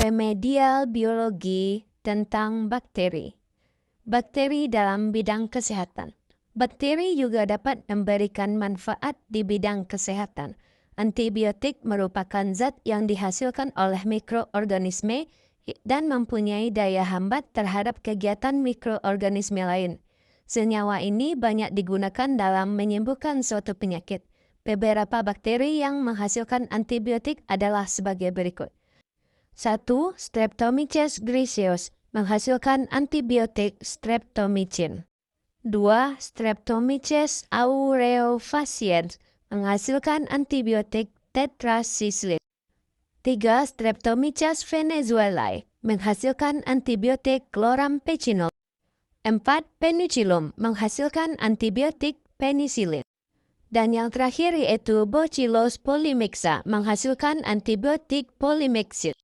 Remedial biologi tentang bakteri. Bakteri dalam bidang kesehatan. Bakteri juga dapat memberikan manfaat di bidang kesehatan. Antibiotik merupakan zat yang dihasilkan oleh mikroorganisme dan mempunyai daya hambat terhadap kegiatan mikroorganisme lain. Senyawa ini banyak digunakan dalam menyembuhkan suatu penyakit. Beberapa bakteri yang menghasilkan antibiotik adalah sebagai berikut. 1. Streptomyces griseus menghasilkan antibiotik streptomycin. 2. Streptomyces aureofaciens menghasilkan antibiotik tetracycline. 3. Streptomyces venezuelae menghasilkan antibiotik chloramphenicol. 4. Penicillium menghasilkan antibiotik penicillin. Dan yang terakhir yaitu Bacillus polymixa menghasilkan antibiotik polymyxin.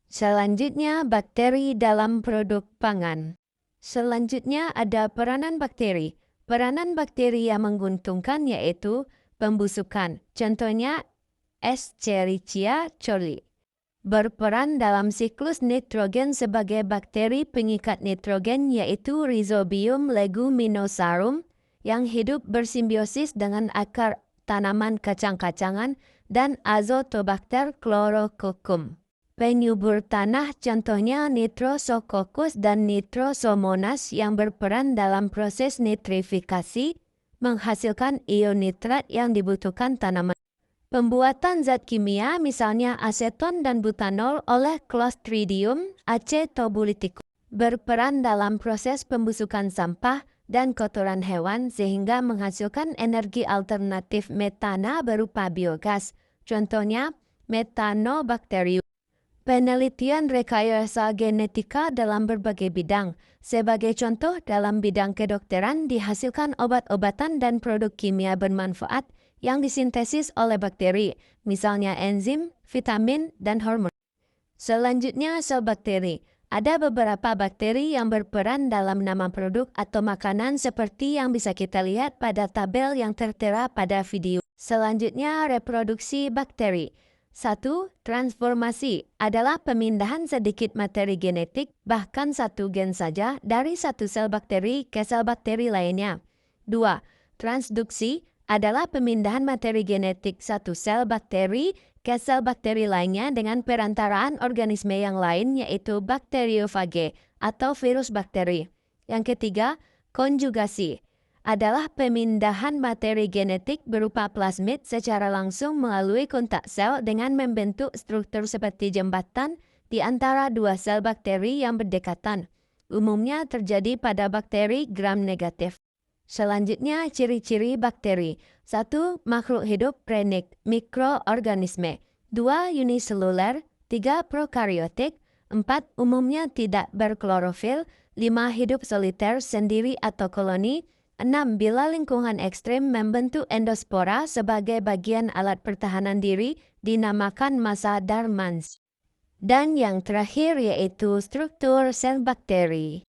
Selanjutnya, bakteri dalam produk pangan. Selanjutnya ada peranan bakteri. Peranan bakteri yang menguntungkan yaitu pembusukan. Contohnya Escherichia coli. Berperan dalam siklus nitrogen sebagai bakteri pengikat nitrogen yaitu Rhizobium leguminosarum yang hidup bersimbiosis dengan akar tanaman kacang-kacangan dan Azotobacter chlorococcum. Penyubur tanah contohnya Nitrosococcus dan Nitrosomonas yang berperan dalam proses nitrifikasi menghasilkan ion nitrat yang dibutuhkan tanaman. Pembuatan zat kimia misalnya aseton dan butanol oleh Clostridium acetobutylicum berperan dalam proses pembusukan sampah dan kotoran hewan sehingga menghasilkan energi alternatif metana berupa biogas, contohnya Methanobacterium. Penelitian rekayasa genetika dalam berbagai bidang. Sebagai contoh, dalam bidang kedokteran dihasilkan obat-obatan dan produk kimia bermanfaat yang disintesis oleh bakteri, misalnya enzim, vitamin, dan hormon. Selanjutnya, sel bakteri. Ada beberapa bakteri yang berperan dalam nama produk atau makanan seperti yang bisa kita lihat pada tabel yang tertera pada video. Selanjutnya, reproduksi bakteri. 1. Transformasi adalah pemindahan sedikit materi genetik, bahkan satu gen saja, dari satu sel bakteri ke sel bakteri lainnya. 2. Transduksi adalah pemindahan materi genetik satu sel bakteri ke sel bakteri lainnya dengan perantaraan organisme yang lain yaitu bakteriofage atau virus bakteri. Yang ketiga, konjugasi adalah pemindahan materi genetik berupa plasmid secara langsung melalui kontak sel dengan membentuk struktur seperti jembatan di antara dua sel bakteri yang berdekatan. Umumnya terjadi pada bakteri gram negatif. Selanjutnya, ciri-ciri bakteri. 1. Makhluk hidup prenik, mikroorganisme. 2. Uniseluler. 3. Prokariotik. 4. Umumnya tidak berklorofil. 5. Hidup soliter, sendiri atau koloni. 6. Bila lingkungan ekstrem membentuk endospora sebagai bagian alat pertahanan diri, dinamakan massa Darmans. Dan yang terakhir yaitu struktur sel bakteri.